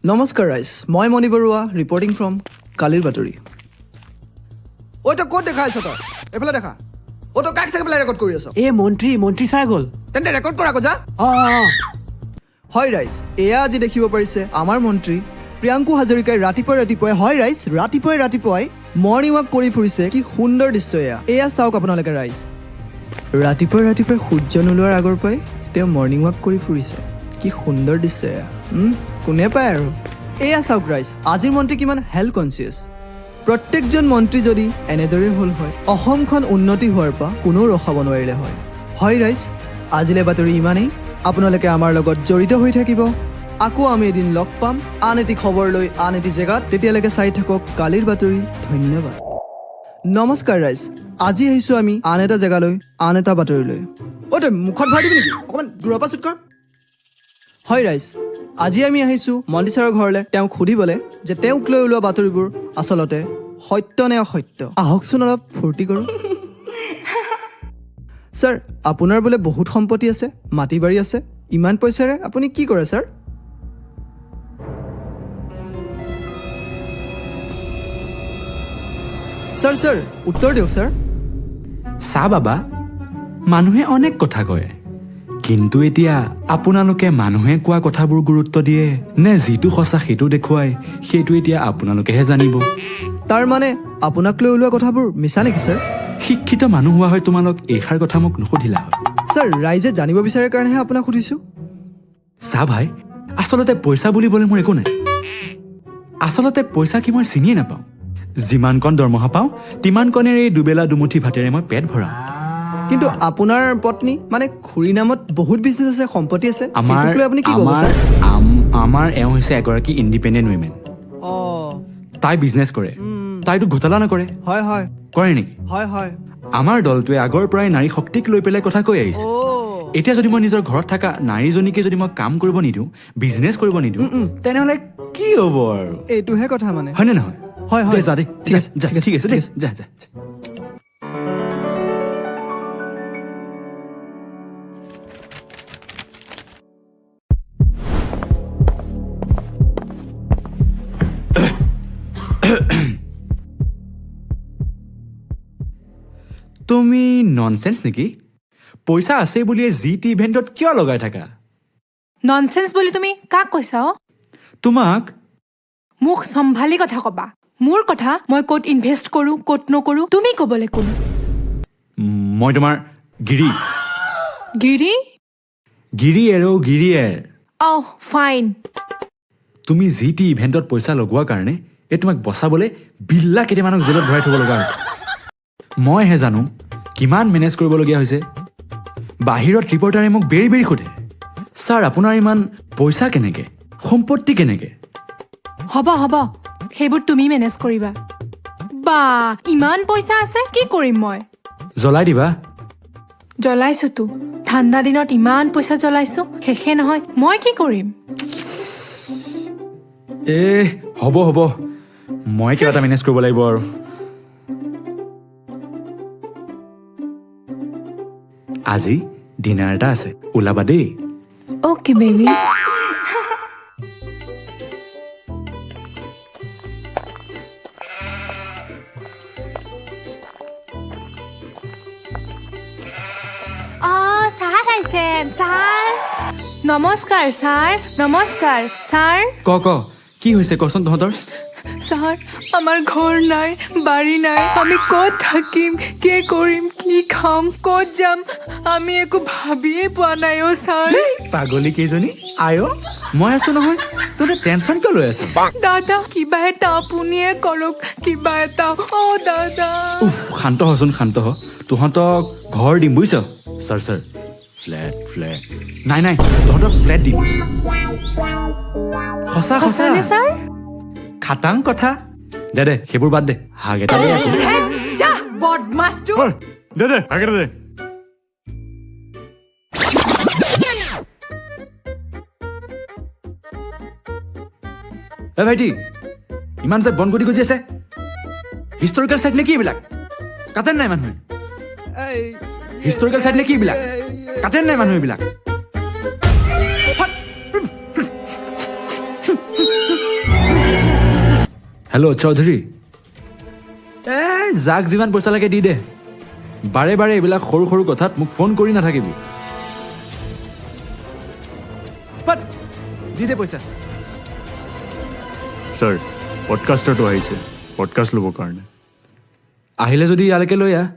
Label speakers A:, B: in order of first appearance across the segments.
A: নমস্কাৰ ৰাইজ, মই মণি বৰুৱা ৰিপৰ্টিং ফ্ৰম কালিৰ বাতৰি। ঐ তই ক'ত দেখা আছ? তই এইফালে দেখা। অ' তই কাক চাই পেলাই ৰেকৰ্ড কৰি আছ?
B: এই মন্ত্ৰী ছাৰ গ'ল।
A: তেন্তে ৰেকৰ্ড কৰা আকৌ যা। হয় ৰাইজ, এয়া আজি দেখিব পাৰিছে আমাৰ মন্ত্ৰী প্ৰিয়াংকু হাজৰিকাই ৰাতিপুৱাই মৰ্ণিং ৱাক কৰি ফুৰিছে। কি সুন্দৰ দৃশ্য এয়া চাওক আপোনালোকে ৰাইজ। ৰাতিপুৱাই সূৰ্য নোলোৱাৰ আগৰ পৰাই তেওঁ মৰ্ণিং ৱাক কৰি ফুৰিছে। কি সুন্দৰ দৃশ্য এয়া। কোনে পায় আৰু। এয়া চাওক ৰাইজ, আজিৰ মন্ত্ৰী কিমান হেল্থ কনচিয়াছ। প্ৰত্যেকজন মন্ত্ৰী যদি এনেদৰে হ'ল হয়, অসমখন উন্নতি হোৱাৰ পৰা কোনেও ৰখাব নোৱাৰিলে হয়। হয় ৰাইজ, আজিলৈ বাতৰি ইমানেই। আপোনালোকে আমাৰ লগত জড়িত হৈ থাকিব। আকৌ আমি এদিন লগ পাম আন এটি খবৰ লৈ আন এটি জেগাত। তেতিয়ালৈকে চাই থাকক কালিৰ বাতৰি। ধন্যবাদ। নমস্কাৰ ৰাইজ, আজি আহিছোঁ আমি আন এটা জেগালৈ, আন এটা বাতৰিলৈ। অ' তই মুখত ভৰাই দিবি নেকি? অকণমান দূৰৰ পৰা চুট কৰ। হয় ৰাইজ, আজি আমি আহিছোঁ মন্ত্ৰী ছাৰৰ ঘৰলৈ তেওঁক সুধিবলৈ যে তেওঁক লৈ ওলোৱা বাতৰিবোৰ আচলতে সত্য নে অসত্য। আহকচোন অলপ ফূৰ্তি কৰোঁ। ছাৰ, আপোনাৰ বোলে বহুত সম্পত্তি আছে, মাটি বাৰী আছে, ইমান পইচাৰে আপুনি কি কৰে ছাৰ? ছাৰ উত্তৰ দিয়ক ছাৰ।
C: চা বাবা, মানুহে অনেক কথা কয়, কিন্তু এতিয়া আপোনালোকে মানুহে কোৱা কথাবোৰ গুৰুত্ব দিয়ে নে যিটো সঁচা সেইটো দেখুৱাই, সেইটো এতিয়া আপোনালোকেহে জানিব।
A: তাৰ মানে আপোনাক লৈ ওলোৱা কথাবোৰ মিছা নেকি ছাৰ?
C: শিক্ষিত মানুহ হোৱা হয় তোমালোক এইষাৰ কথা মোক নুসুধিলা হয়।
A: ছাৰ, ৰাইজে জানিব বিচাৰে কাৰণেহে আপোনাক সুধিছোঁ।
C: চা ভাই, আচলতে পইচা বুলিবলৈ মোৰ একো নাই। আচলতে পইচা কি মই চিনিয়ে নাপাওঁ। যিমানকণ দৰমহা পাওঁ তিমানকণেৰে এই দুবেলা দুমুঠি ভাতেৰে মই পেট ভৰাওঁ।
A: কিন্তু আপোনাৰ পত্নী মানে খুৰীৰ নামত বহুত বিজনেছ আছে, সম্পত্তি আছে, সেইটোক লৈ আপুনি কি ক'ব ছাৰ?
C: আমাৰ এওঁ হৈছে এগৰাকী ইণ্ডিপেণ্ডেণ্ট উইমেন।
A: অঁ,
C: তাই বিজনেছ কৰে, তাইতো ঘোটালা নকৰে।
A: হয়
C: কৰে নেকি?
A: হয়।
C: আমাৰ দলটোৱে আগৰ পৰাই নাৰী শক্তিক লৈ পেলাই কথা কৈ আহিছে। এতিয়া যদি মই নিজৰ ঘৰত থকা নাৰীজনীকে যদি মই কাম কৰিব নিদিওঁ, বিজনেছ কৰিব নিদিওঁ, তেনেহ'লে কি হ'ব আৰু?
A: এইটোহে কথা মানে।
C: হয়নে নহয়?
A: হয়
C: যা দেই, ঠিক আছে দেই, যা। তুমি ননচেন্স নেকি? পইচা আছে বুলিয়ে জি টি ইভেণ্টত কিয় লগাই থাকা?
D: ননচেন্স বুলি তুমি কাক কৈছা?
C: তোমাক।
D: মুখ চম্ভালি কথা কবা। মোৰ কথা মই ক'ত ইনভেষ্ট কৰোঁ ক'ত নকৰোঁ তুমি ক'বলৈ কোন?
C: মই তোমাৰ গিৰি গিৰিয়েৰ।
D: অহ, ফাইন।
C: তুমি জি টি ইভেণ্টত পইচা লগোৱাৰ কাৰণে এই তোমাক বচাবলৈ বিল্লা কেইটামানক জেলত ভৰাই থ'ব লগা হৈছে। মইহে জানো কিমান মেনেজ কৰিবলগীয়া হৈছে। বাহিৰত ৰিপৰ্টাৰে মোক বেৰি সোধে, ছাৰ আপোনাৰ ইমান পইচা কেনেকে, সম্পত্তি কেনেকে?
D: হ'ব সেইবোৰ তুমি মেনেজ কৰিবা। বা ইমান পইচা আছে, কি কৰিম মই?
C: জ্বলাই দিবা।
D: জ্বলাইছোতো, ঠাণ্ডা দিনত ইমান পইচা জ্বলাইছো, শেষে নহয়। মই কি কৰিম?
C: হ'ব মই কিবা এটা মেনেজ কৰিব লাগিব আৰু। আজি ডিনাৰ এটা আছে, ওলাবা দেই।
D: Okay baby. নমস্কাৰ ছাৰ।
C: ক কি হৈছে কচোন তহঁতৰ?
D: ছাৰ, আমাৰ ঘৰ নাই, বাৰী নাই, আমি ক'ত থাকিম, কি কৰিম, কি খাম, ক'ত যাম, আমি একো ভাবিয়ে পোৱা নাই অ' ছাৰ।
C: পাগলী কেইজনী মই আছো নহয়, তহঁতে টেনচন কিয় লৈ আছ?
D: দাদা, কিবা এটা আপুনিয়ে কৰক, কিবা এটা। অ' দাদা।
C: শান্ত হ। তহঁতক ঘৰ দিম বুজিছ? ছাৰ ফ্লেট নাই, তহঁতক ফ্লেট দিম। সঁচা
D: সঁচানে ছাৰ?
C: খাটাং কথা। দে সেইবোৰ বাদ দে, হাগ এটা দে আকৌ।
D: যা বদমাছটো।
C: দে হাগ এটা দে। ভাইটি, ইমান যে বন গুটি আছে, হিষ্টৰিকেল চাইট নে কি এইবিলাক? কাটেন নাই মানুহে? হিষ্টৰিকেল চাইট নে কি এইবিলাক? কাটেন নাই মানুহ এইবিলাক? হেল্ল' চৌধুৰী যাক যিমান পইচা লাগে দি দে বাৰে বাৰে এইবিলাক সৰু সৰু কথাত মোক ফোন কৰি নাথাকিবি বাট দি দে পইচা
B: ছাৰ পডকাষ্টাৰটো আহিছে পডকাষ্ট ল'বৰ কাৰণে
C: আহিলে যদি ইয়ালৈকে লৈ আহ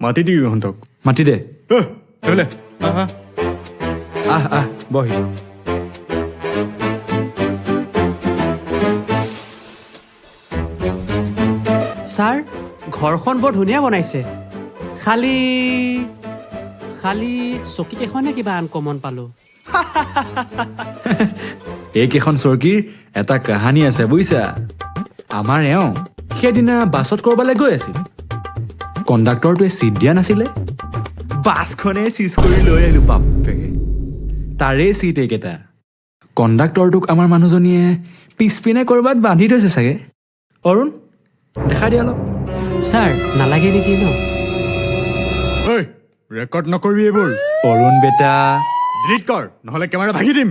B: মাতি দিওঁ ইহঁতক
C: মাতি দে
B: বোলে
C: আহ বহি
E: ছাৰ ঘৰখন বৰ ধুনীয়া বনাইছে খালি চকীকেইখনে কিবা আনকমন পালোঁ
C: এইকেইখন চৰকীৰ এটা কাহানী আছে বুজিছা আমাৰ এওঁ সেইদিনা বাছত কৰবালৈ গৈ আছিল কণ্ডাক্টৰটোৱে চিট দিয়া নাছিলে বাছখনে চিজ কৰি লৈ আহিলো বাপেকে তাৰে চিট এইকেইটা কণ্ডাক্টৰটোক আমাৰ মানুহজনীয়ে পিছপিনে ক'ৰবাত বান্ধি থৈছে চাগে অৰুণ দেখা দিয়া অলপ
E: ছাৰ নালাগে নেকি ন
B: ঐ ৰেকৰ্ড নকৰিবি এইবোৰ
C: অৰুণ বেটা
B: ডিলিট কৰ নহ'লে কেমেৰা ভাঙি দিম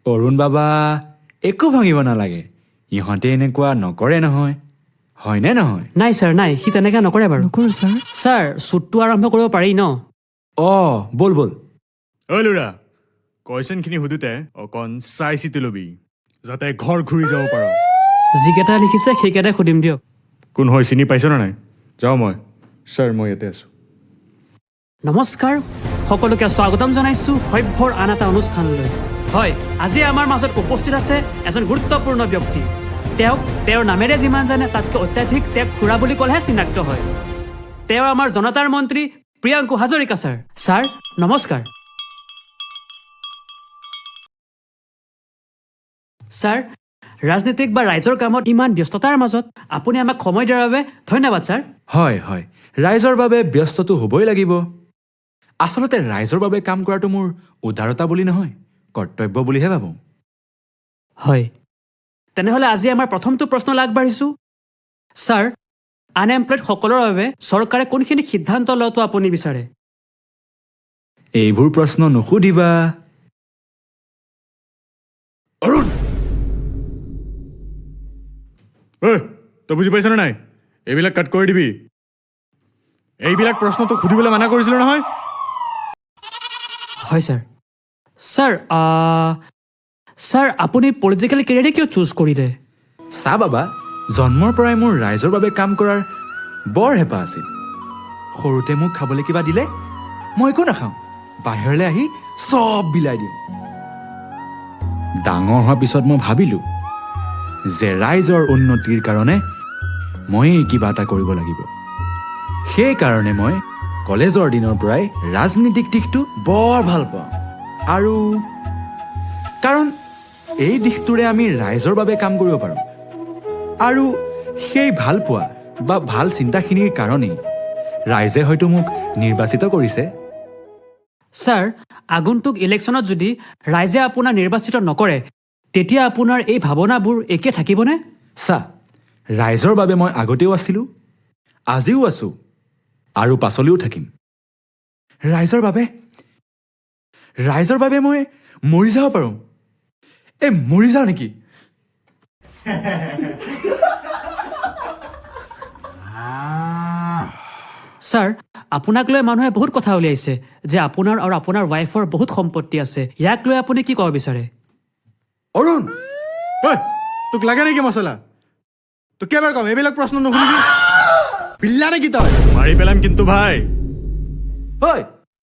C: অৰুণ বাবা একো ভাঙিব নালাগে ইহঁতে এনেকুৱা নকৰে নহয় হয়নে নহয়
E: নাই ছাৰ নাই সি তেনেকৈ নকৰে বাৰু
A: নকৰোঁ ছাৰ
E: ছাৰ শ্বুটটো আৰম্ভ কৰিব পাৰি ন
C: ব'ল
B: ঐ ল'ৰা কুৱেশ্যনখিনি সুধোতে অকণ চাই চিতি ল'বি যাতে ঘৰ ঘূৰি যাব পাৰ
E: যিকেইটা লিখিছে সেইকেইটাই সুধিম দিয়ক
B: কোন হয় চিনি পাইছনে নাই যাওঁ মই ছাৰ মই ইয়াতে আছোঁ
E: নমস্কাৰ সকলোকে স্বাগতম জনাইছোঁ সভ্যৰ আন এটা অনুষ্ঠানলৈ হয় আজি আমাৰ মাজত উপস্থিত আছে এজন গুৰুত্বপূৰ্ণ ব্যক্তি তেওঁৰ নামেৰে যিমান জানে তাতকৈ অত্যাধিক তেওঁক খুৰা বুলি ক'লেহে চিনাক্ত হয় তেওঁ আমাৰ জনতাৰ মন্ত্ৰী প্ৰিয়াংকু হাজৰিকা ছাৰ নমস্কাৰ ছাৰ ৰাজনীতিক বা ৰাইজৰ কামত ইমান ব্যস্ততাৰ মাজত আপুনি আমাক সময় দিয়াৰ বাবে ধন্যবাদ ছাৰ
C: হয় ৰাইজৰ বাবে ব্যস্তটো হ'বই লাগিব আচলতে ৰাইজৰ বাবে কাম কৰাটো মোৰ উদাৰতা বুলি নহয় কৰ্তব্য বুলিহে ভাবোঁ
E: হয় তেনেহ'লে আজি আমাৰ প্ৰথমটো প্ৰশ্নলৈ আগবাঢ়িছোঁ ছাৰ আনএমপ্লয়ড সকলৰ বাবে চৰকাৰে কোনখিনি সিদ্ধান্ত লোৱাটো আপুনি বিচাৰে
C: এইবোৰ প্ৰশ্ন নুসুধিবা
B: অৰুণ ঐ তই বুজি পাইছনে নাই এইবিলাক কাট কৰি দিবি এইবিলাক প্ৰশ্ন তোক সুধিবলৈ মানা কৰিছিলোঁ নহয়
E: হয় ছাৰ আপুনি পলিটিকেল কেৰিয়াৰে কিয় চুজ কৰিলে
C: চা বাবা জন্মৰ পৰাই মোৰ ৰাইজৰ বাবে কাম কৰাৰ বৰ হেঁপাহ আছিল সৰুতে মোক খাবলৈ কিবা দিলে মই একো নাখাওঁ বাহিৰলৈ আহি চব বিলাই দিওঁ ডাঙৰ হোৱাৰ পিছত মই ভাবিলোঁ যে ৰাইজৰ উন্নতিৰ কাৰণে ময়েই কিবা এটা কৰিব লাগিব সেইকাৰণে মই কলেজৰ দিনৰ পৰাই ৰাজনীতিক দিশটো বৰ ভাল পাওঁ আৰু কাৰণ এই দিশটোৰে আমি ৰাইজৰ বাবে কাম কৰিব পাৰোঁ আৰু সেই ভাল পোৱা বা ভাল চিন্তাখিনিৰ কাৰণেই ৰাইজে হয়তো মোক নিৰ্বাচিত কৰিছে
E: ছাৰ আগন্তুক ইলেকশ্যনত যদি ৰাইজে আপোনাক নিৰ্বাচিত নকৰে তেতিয়া আপোনাৰ এই ভাৱনাবোৰ একে থাকিবনে
C: চা ৰাইজৰ বাবে মই আগতেও আছিলোঁ আজিও আছোঁ আৰু পাছলৈও থাকিম ৰাইজৰ বাবে মই মৰি যাব পাৰোঁ মৰি যাওঁ নেকি
E: ছাৰ আপোনাক লৈ মানুহে বহুত কথা উলিয়াইছে যে আপোনাৰ আৰু আপোনাৰ ৱাইফৰ বহুত সম্পত্তি আছে ইয়াক লৈ আপুনি কি ক'ব বিচাৰে
C: অৰুণ
B: ঐ তোক লাগে নেকি মছলা তোক কেইবাৰ কম এইবিলাক প্ৰশ্ন নুশুনিবি পিল্লা নেকি তই মাৰি পেলাম কিন্তু ভাই
C: ঐ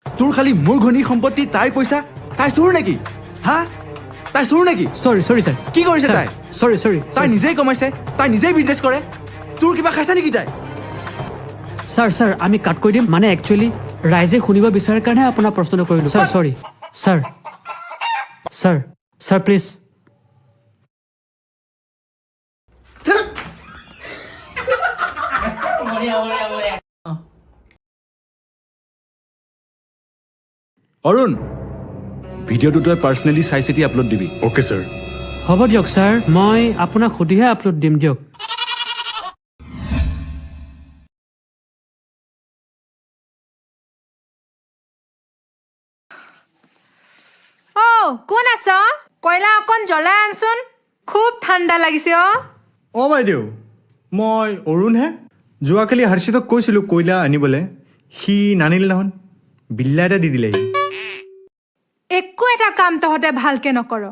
C: তোৰ খালি মোৰ ঘনীৰ সম্পত্তি তাইৰ পইচা তাই চোৰ নেকি হা তাই চোৰ নেকি
E: চৰি ছাৰ
C: কি কৰিছে তাই
E: চৰি
C: তাই নিজেই কমাইছে তাই নিজেই বিজনেছ কৰে তোৰ কিবা খাইছে নেকি তাই
E: ছাৰ আমি কাট কৰি দিম মানে একচুৱেলি ৰাইজে শুনিব বিচাৰাৰ কাৰণেহে আপোনাৰ প্ৰশ্নটো কৰিলোঁ ছাৰ চৰি ছাৰ প্লিজ
C: অৰুণ ভিডিঅ'টো তই পাৰ্চনেলি চাই চিতি আপলোড দিবি
B: অ'কে ছাৰ
E: হ'ব দিয়ক ছাৰ মই আপোনাক সুধিহে আপলোড দিম দিয়ক
D: কোন আছ কয়লা অকণ জ্বলাই আনচোন খুব ঠাণ্ডা লাগিছে
B: অঁ বাইদেউ মই অৰুণহে যোৱাকালি হৰ্ষিতক কৈছিলোঁ কয়লা আনিবলৈ সি নানিলে নহয় বিল্লা এটা দি দিলে
D: একো এটা কাম তহঁতে ভালকে নকৰ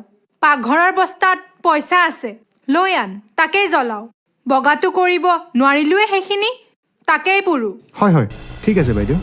D: পাকঘৰৰ বস্তাত পইচা আছে লৈ আন তাকেই জ্বলাও বগাটো কৰিব নোৱাৰিলোৱে সেইখিনি তাকেই পুৰো
B: হয় হয় ঠিক আছে বাইদেউ